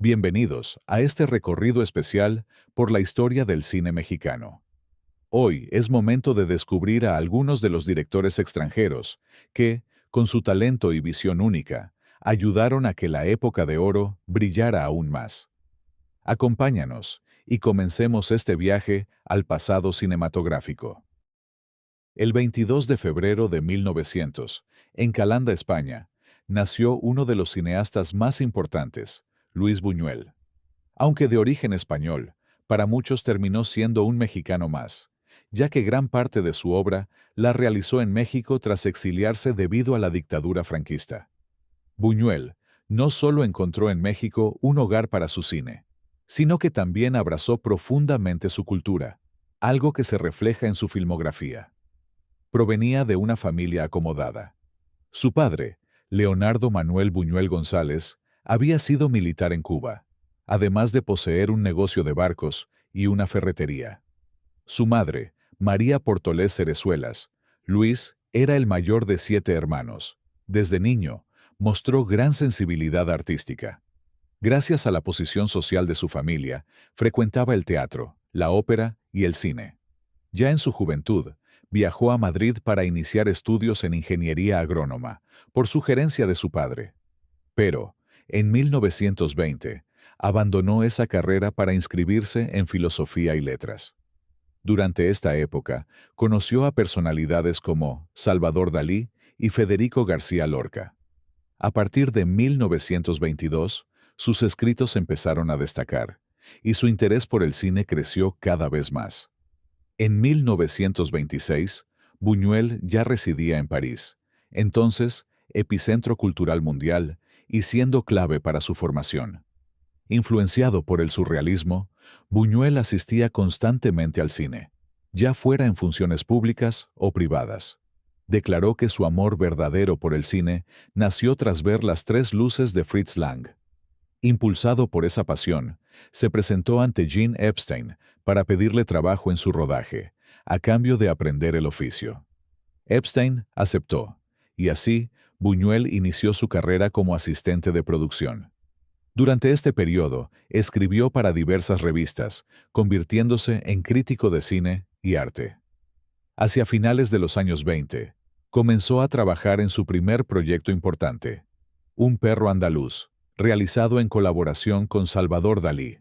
Bienvenidos a este recorrido especial por la historia del cine mexicano. Hoy es momento de descubrir a algunos de los directores extranjeros que, con su talento y visión única, ayudaron a que la época de oro brillara aún más. Acompáñanos y comencemos este viaje al pasado cinematográfico. El 22 de febrero de 1900, en Calanda, España, nació uno de los cineastas más importantes, Luis Buñuel. Aunque de origen español, para muchos terminó siendo un mexicano más, ya que gran parte de su obra la realizó en México tras exiliarse debido a la dictadura franquista. Buñuel no solo encontró en México un hogar para su cine, sino que también abrazó profundamente su cultura, algo que se refleja en su filmografía. Provenía de una familia acomodada. Su padre, Leonardo Manuel Buñuel González, había sido militar en Cuba, además de poseer un negocio de barcos y una ferretería. Su madre, María Portolés Cerezuelas, Luis, era el mayor de 7 hermanos. Desde niño, mostró gran sensibilidad artística. Gracias a la posición social de su familia, frecuentaba el teatro, la ópera y el cine. Ya en su juventud, viajó a Madrid para iniciar estudios en ingeniería agrónoma, por sugerencia de su padre. Pero, en 1920, abandonó esa carrera para inscribirse en filosofía y letras. Durante esta época, conoció a personalidades como Salvador Dalí y Federico García Lorca. A partir de 1922, sus escritos empezaron a destacar, y su interés por el cine creció cada vez más. En 1926, Buñuel ya residía en París, entonces epicentro cultural mundial y siendo clave para su formación. Influenciado por el surrealismo, Buñuel asistía constantemente al cine, ya fuera en funciones públicas o privadas. Declaró que su amor verdadero por el cine nació tras ver Las tres luces de Fritz Lang. Impulsado por esa pasión, se presentó ante Gene Epstein para pedirle trabajo en su rodaje, a cambio de aprender el oficio. Epstein aceptó, y así Buñuel inició su carrera como asistente de producción. Durante este periodo, escribió para diversas revistas, convirtiéndose en crítico de cine y arte. Hacia finales de los años 20, comenzó a trabajar en su primer proyecto importante, Un perro andaluz, realizado en colaboración con Salvador Dalí.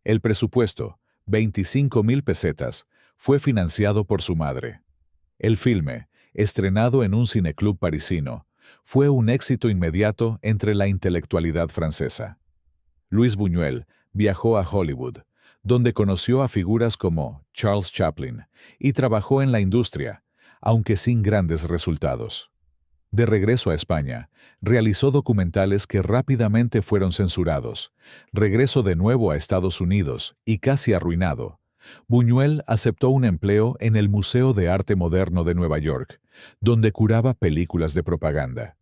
El presupuesto, 25,000 pesetas, fue financiado por su madre. El filme, estrenado en un cineclub parisino, fue un éxito inmediato entre la intelectualidad francesa. Luis Buñuel viajó a Hollywood, donde conoció a figuras como Charles Chaplin y trabajó en la industria, aunque sin grandes resultados. De regreso a España, realizó documentales que rápidamente fueron censurados. Regreso de nuevo a Estados Unidos y casi arruinado, Buñuel aceptó un empleo en el Museo de Arte Moderno de Nueva York, donde curaba películas de propaganda.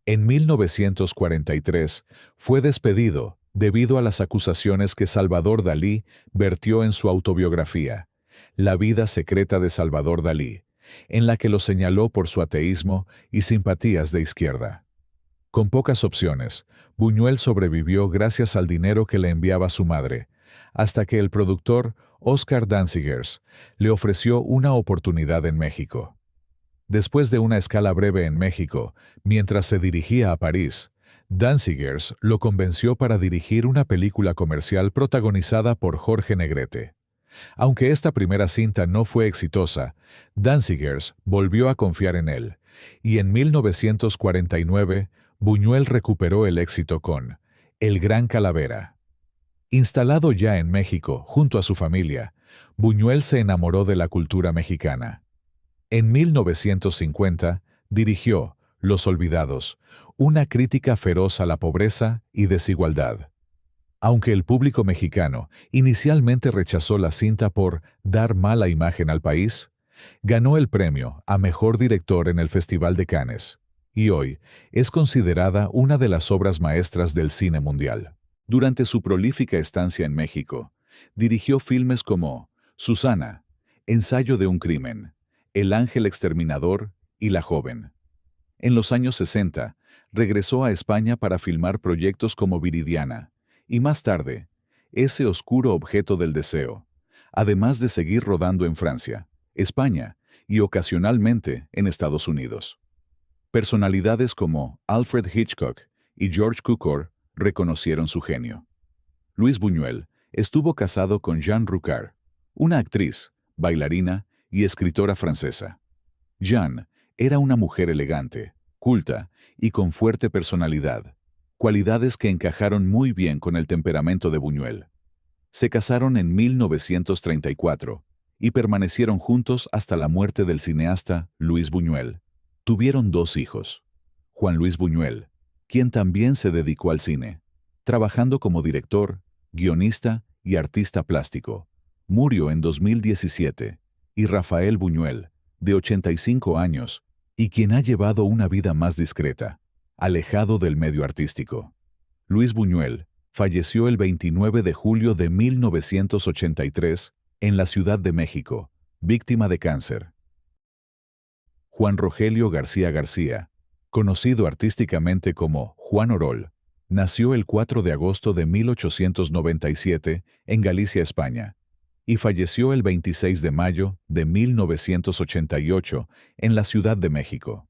En 1943 fue despedido debido a las acusaciones que Salvador Dalí vertió en su autobiografía, La vida secreta de Salvador Dalí, en la que lo señaló por su ateísmo y simpatías de izquierda. Con pocas opciones, Buñuel sobrevivió gracias al dinero que le enviaba su madre, hasta que el productor Oscar Danzigers le ofreció una oportunidad en México. Después de una escala breve en México, mientras se dirigía a París, Danzigers lo convenció para dirigir una película comercial protagonizada por Jorge Negrete. Aunque esta primera cinta no fue exitosa, Danzigers volvió a confiar en él, y en 1949 Buñuel recuperó el éxito con El Gran Calavera. Instalado ya en México junto a su familia, Buñuel se enamoró de la cultura mexicana. En 1950 dirigió Los Olvidados, una crítica feroz a la pobreza y desigualdad. Aunque el público mexicano inicialmente rechazó la cinta por dar mala imagen al país, ganó el premio a Mejor Director en el Festival de Cannes, y hoy es considerada una de las obras maestras del cine mundial. Durante su prolífica estancia en México, dirigió filmes como Susana, Ensayo de un crimen, El ángel exterminador y La joven. En los años 60, regresó a España para filmar proyectos como Viridiana, y más tarde, ese oscuro objeto del deseo, además de seguir rodando en Francia, España y ocasionalmente en Estados Unidos. Personalidades como Alfred Hitchcock y George Cukor reconocieron su genio. Luis Buñuel estuvo casado con Jeanne Roucard, una actriz, bailarina y escritora francesa. Jeanne era una mujer elegante, culta y con fuerte personalidad, cualidades que encajaron muy bien con el temperamento de Buñuel. Se casaron en 1934 y permanecieron juntos hasta la muerte del cineasta Luis Buñuel. Tuvieron 2 hijos. Juan Luis Buñuel, quien también se dedicó al cine, trabajando como director, guionista y artista plástico. Murió en 2017, y Rafael Buñuel, de 85 años, y quien ha llevado una vida más discreta, alejado del medio artístico. Luis Buñuel falleció el 29 de julio de 1983 en la Ciudad de México, víctima de cáncer. Juan Rogelio García García, conocido artísticamente como Juan Orol, nació el 4 de agosto de 1897 en Galicia, España, y falleció el 26 de mayo de 1988 en la Ciudad de México.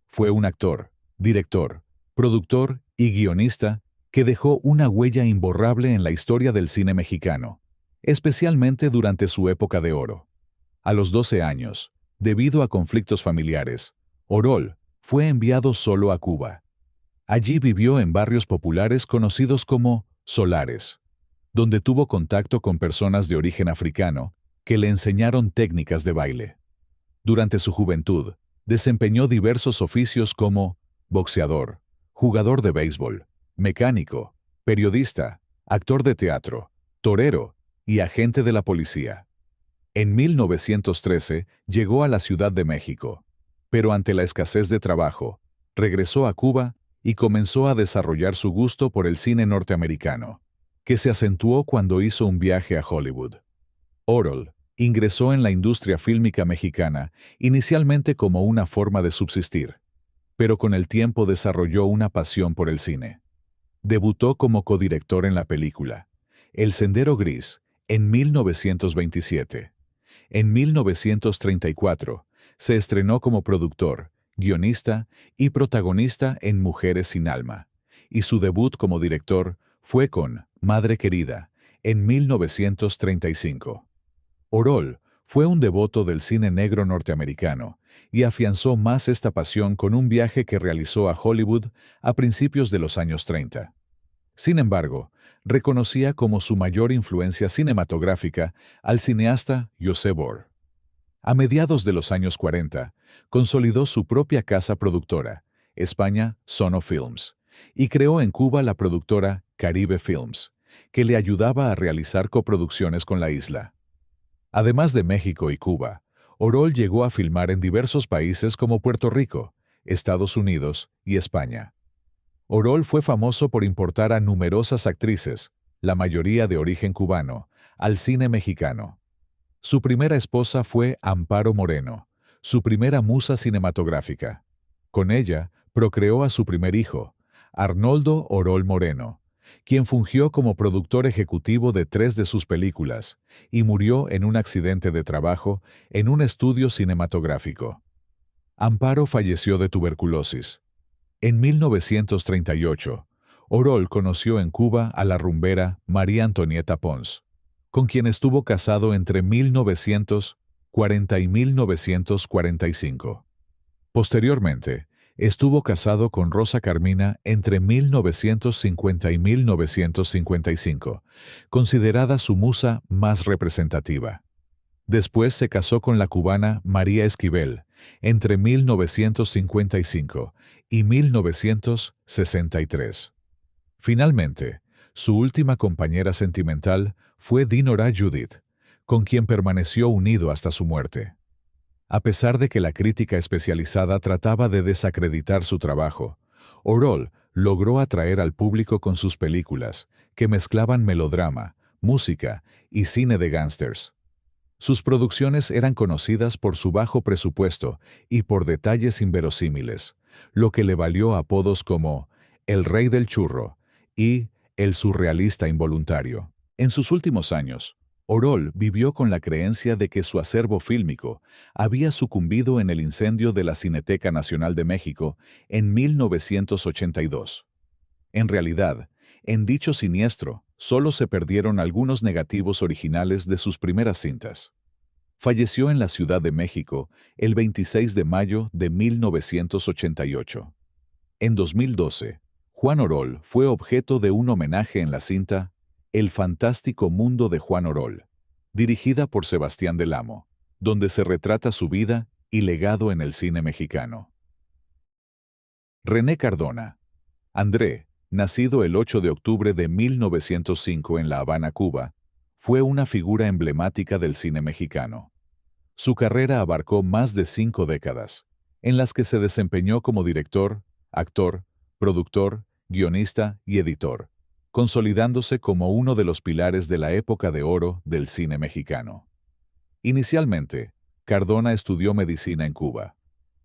Fue un actor, director, productor y guionista que dejó una huella imborrable en la historia del cine mexicano, especialmente durante su época de oro. A los 12 años, debido a conflictos familiares, Orol fue enviado solo a Cuba. Allí vivió en barrios populares conocidos como solares, donde tuvo contacto con personas de origen africano que le enseñaron técnicas de baile. Durante su juventud, desempeñó diversos oficios como boxeador, jugador de béisbol, mecánico, periodista, actor de teatro, torero y agente de la policía. En 1913 llegó a la Ciudad de México, pero ante la escasez de trabajo, regresó a Cuba y comenzó a desarrollar su gusto por el cine norteamericano, que se acentuó cuando hizo un viaje a Hollywood. Orol ingresó en la industria fílmica mexicana inicialmente como una forma de subsistir, pero con el tiempo desarrolló una pasión por el cine. Debutó como codirector en la película El Sendero Gris en 1927. En 1934 se estrenó como productor, guionista y protagonista en Mujeres sin alma, y su debut como director fue con Madre Querida en 1935. Orol fue un devoto del cine negro norteamericano y afianzó más esta pasión con un viaje que realizó a Hollywood a principios de los años 30. Sin embargo, reconocía como su mayor influencia cinematográfica al cineasta José Bor. A mediados de los años 40, consolidó su propia casa productora, España Sono Films, y creó en Cuba la productora Caribe Films, que le ayudaba a realizar coproducciones con la isla. Además de México y Cuba, Orol llegó a filmar en diversos países como Puerto Rico, Estados Unidos y España. Orol fue famoso por importar a numerosas actrices, la mayoría de origen cubano, al cine mexicano. Su primera esposa fue Amparo Moreno, su primera musa cinematográfica. Con ella procreó a su primer hijo, Arnoldo Orol Moreno, quien fungió como productor ejecutivo de 3 de sus películas y murió en un accidente de trabajo en un estudio cinematográfico. Amparo falleció de tuberculosis. En 1938, Orol conoció en Cuba a la rumbera María Antonieta Pons, con quien estuvo casado entre 1940 y 1945. Posteriormente, estuvo casado con Rosa Carmina entre 1950 y 1955, considerada su musa más representativa. Después se casó con la cubana María Esquivel entre 1955 y 1963. Finalmente, su última compañera sentimental fue Dinora Judith, con quien permaneció unido hasta su muerte. A pesar de que la crítica especializada trataba de desacreditar su trabajo, Orol logró atraer al público con sus películas, que mezclaban melodrama, música y cine de gángsters. Sus producciones eran conocidas por su bajo presupuesto y por detalles inverosímiles, lo que le valió apodos como El Rey del Churro y El surrealista involuntario. En sus últimos años, Orol vivió con la creencia de que su acervo fílmico había sucumbido en el incendio de la Cineteca Nacional de México en 1982. En realidad, en dicho siniestro, solo se perdieron algunos negativos originales de sus primeras cintas. Falleció en la Ciudad de México el 26 de mayo de 1988. En 2012, Juan Orol fue objeto de un homenaje en la cinta El fantástico mundo de Juan Orol, dirigida por Sebastián Del Amo, donde se retrata su vida y legado en el cine mexicano. René Cardona. André, nacido el 8 de octubre de 1905 en La Habana, Cuba, fue una figura emblemática del cine mexicano. Su carrera abarcó más de 5 décadas, en las que se desempeñó como director, actor, productor, guionista y editor, consolidándose como uno de los pilares de la época de oro del cine mexicano. Inicialmente, Cardona estudió medicina en Cuba,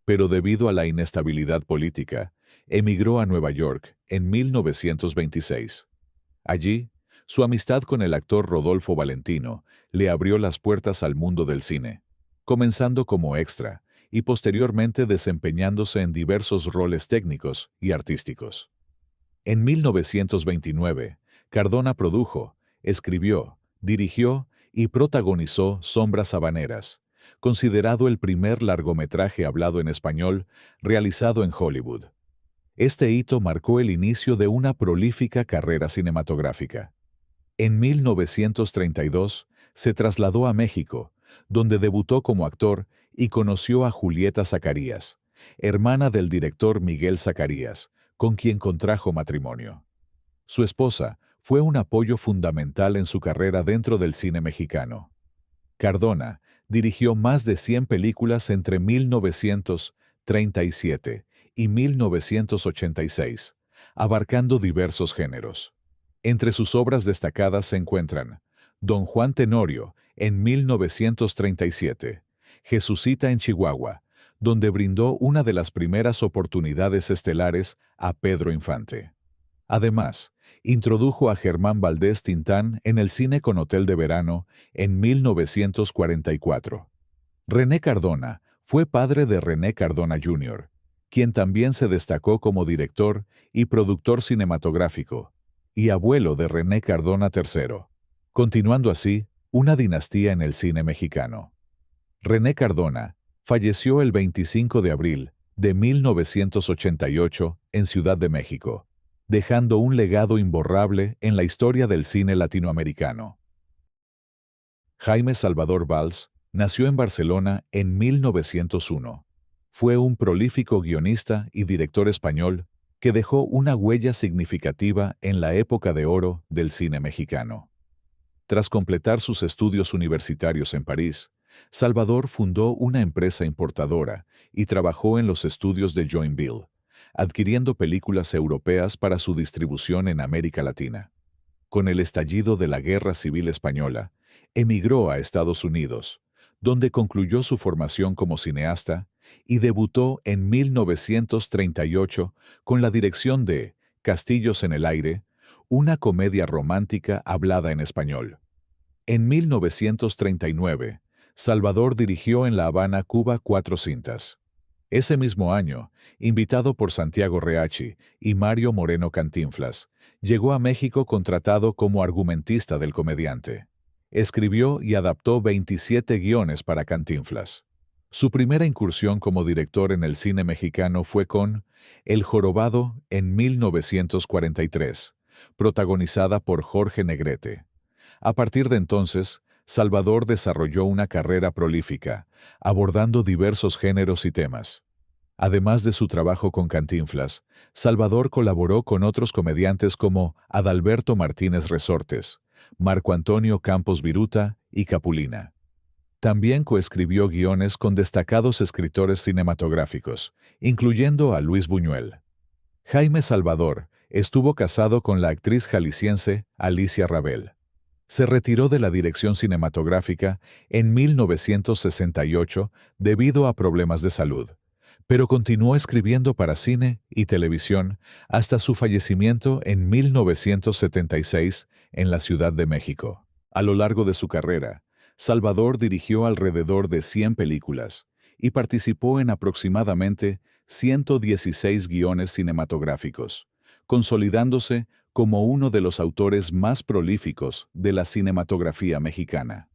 pero debido a la inestabilidad política, emigró a Nueva York en 1926. Allí, su amistad con el actor Rodolfo Valentino le abrió las puertas al mundo del cine, comenzando como extra y posteriormente desempeñándose en diversos roles técnicos y artísticos. En 1929, Cardona produjo, escribió, dirigió y protagonizó Sombras Habaneras, considerado el primer largometraje hablado en español realizado en Hollywood. Este hito marcó el inicio de una prolífica carrera cinematográfica. En 1932 se trasladó a México, donde debutó como actor y conoció a Julieta Zacarías, hermana del director Miguel Zacarías, con quien contrajo matrimonio. Su esposa fue un apoyo fundamental en su carrera dentro del cine mexicano. Cardona dirigió más de 100 películas entre 1937 y 1986, abarcando diversos géneros. Entre sus obras destacadas se encuentran Don Juan Tenorio, en 1937, Jesucita en Chihuahua, donde brindó una de las primeras oportunidades estelares a Pedro Infante. Además, introdujo a Germán Valdés Tintán en el cine con Hotel de Verano en 1944. René Cardona fue padre de René Cardona Jr., quien también se destacó como director y productor cinematográfico, y abuelo de René Cardona III, continuando así una dinastía en el cine mexicano. René Cardona falleció el 25 de abril de 1988 en Ciudad de México, dejando un legado imborrable en la historia del cine latinoamericano. Jaime Salvador Valls nació en Barcelona en 1901. Fue un prolífico guionista y director español que dejó una huella significativa en la época de oro del cine mexicano. Tras completar sus estudios universitarios en París, Salvador fundó una empresa importadora y trabajó en los estudios de Joinville, adquiriendo películas europeas para su distribución en América Latina. Con el estallido de la Guerra Civil Española, emigró a Estados Unidos, donde concluyó su formación como cineasta y debutó en 1938 con la dirección de Castillos en el aire, una comedia romántica hablada en español. En 1939, Salvador dirigió en La Habana, Cuba, 4 cintas. Ese mismo año, invitado por Santiago Reachi y Mario Moreno Cantinflas, llegó a México contratado como argumentista del comediante. Escribió y adaptó 27 guiones para Cantinflas. Su primera incursión como director en el cine mexicano fue con El Jorobado en 1943, protagonizada por Jorge Negrete. A partir de entonces, Salvador desarrolló una carrera prolífica, abordando diversos géneros y temas. Además de su trabajo con Cantinflas, Salvador colaboró con otros comediantes como Adalberto Martínez Resortes, Marco Antonio Campos Viruta y Capulina. También coescribió guiones con destacados escritores cinematográficos, incluyendo a Luis Buñuel. Jaime Salvador estuvo casado con la actriz jalisciense Alicia Rabel. Se retiró de la dirección cinematográfica en 1968 debido a problemas de salud, pero continuó escribiendo para cine y televisión hasta su fallecimiento en 1976 en la Ciudad de México. A lo largo de su carrera, Salvador dirigió alrededor de 100 películas y participó en aproximadamente 116 guiones cinematográficos, consolidándose como uno de los autores más prolíficos de la cinematografía mexicana.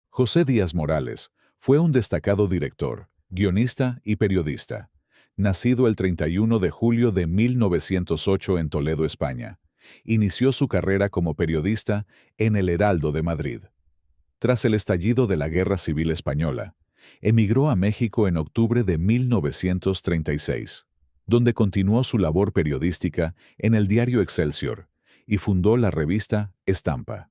José Díaz Morales fue un destacado director, guionista y periodista, nacido el 31 de julio de 1908 en Toledo, España. Inició su carrera como periodista en El Heraldo de Madrid. Tras el estallido de la Guerra Civil Española, emigró a México en octubre de 1936, donde continuó su labor periodística en el diario Excelsior y fundó la revista Estampa.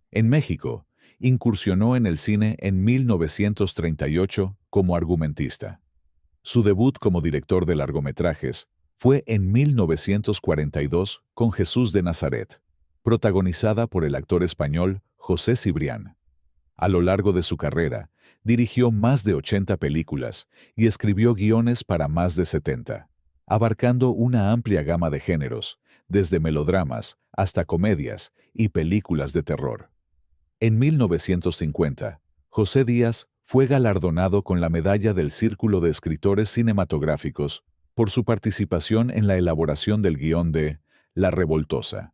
En México, incursionó en el cine en 1938 como argumentista. Su debut como director de largometrajes fue en 1942 con Jesús de Nazaret, protagonizada por el actor español José Cibrián. A lo largo de su carrera, dirigió más de 80 películas y escribió guiones para más de 70, abarcando una amplia gama de géneros, desde melodramas hasta comedias y películas de terror. En 1950, José Díaz fue galardonado con la Medalla del Círculo de Escritores Cinematográficos por su participación en la elaboración del guión de La Revoltosa.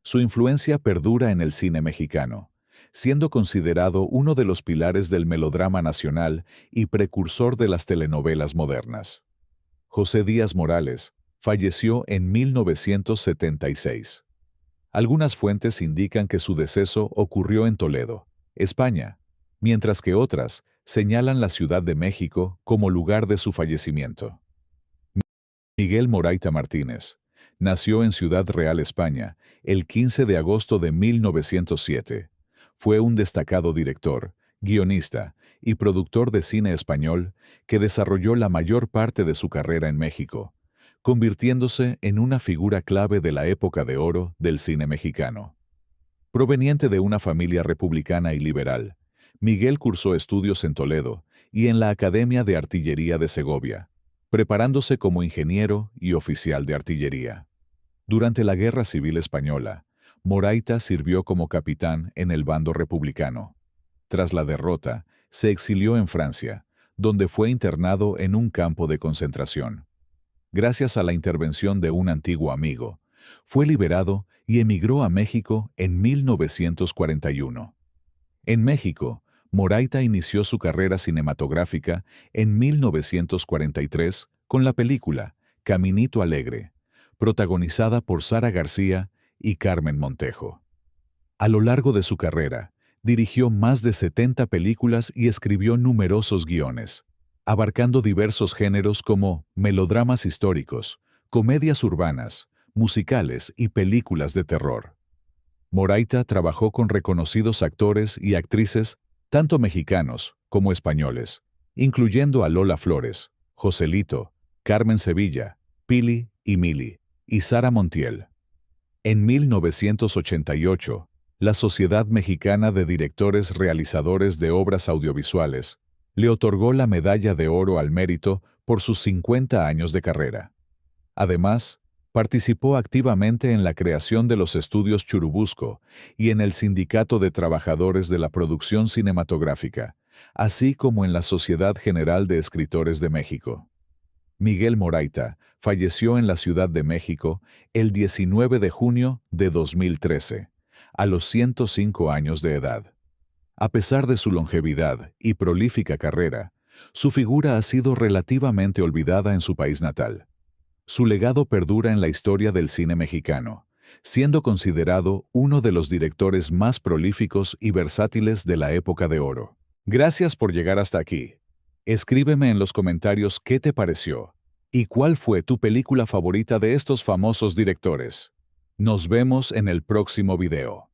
Su influencia perdura en el cine mexicano, siendo considerado uno de los pilares del melodrama nacional y precursor de las telenovelas modernas. José Díaz Morales falleció en 1976. Algunas fuentes indican que su deceso ocurrió en Toledo, España, mientras que otras señalan la Ciudad de México como lugar de su fallecimiento. Miguel Moraita Martínez nació en Ciudad Real, España, el 15 de agosto de 1907. Fue un destacado director, guionista y productor de cine español que desarrolló la mayor parte de su carrera en México, convirtiéndose en una figura clave de la época de oro del cine mexicano. Proveniente de una familia republicana y liberal, Miguel cursó estudios en Toledo y en la Academia de Artillería de Segovia, preparándose como ingeniero y oficial de artillería. Durante la Guerra Civil Española, Moraita sirvió como capitán en el bando republicano. Tras la derrota, se exilió en Francia, donde fue internado en un campo de concentración. Gracias a la intervención de un antiguo amigo, fue liberado y emigró a México en 1941. En México, Moraita inició su carrera cinematográfica en 1943 con la película Caminito Alegre, protagonizada por Sara García y Carmen Montejo. A lo largo de su carrera, dirigió más de 70 películas y escribió numerosos guiones, abarcando diversos géneros como melodramas históricos, comedias urbanas, musicales y películas de terror. Moraita trabajó con reconocidos actores y actrices, tanto mexicanos como españoles, incluyendo a Lola Flores, Joselito, Carmen Sevilla, Pili y Mili, y Sara Montiel. En 1988, la Sociedad Mexicana de Directores Realizadores de Obras Audiovisuales le otorgó la Medalla de Oro al Mérito por sus 50 años de carrera. Además, participó activamente en la creación de los estudios Churubusco y en el Sindicato de Trabajadores de la Producción Cinematográfica, así como en la Sociedad General de Escritores de México. Miguel Moraita falleció en la Ciudad de México el 19 de junio de 2013, a los 105 años de edad. A pesar de su longevidad y prolífica carrera, su figura ha sido relativamente olvidada en su país natal. Su legado perdura en la historia del cine mexicano, siendo considerado uno de los directores más prolíficos y versátiles de la época de oro. Gracias por llegar hasta aquí. Escríbeme en los comentarios qué te pareció y cuál fue tu película favorita de estos famosos directores. Nos vemos en el próximo video.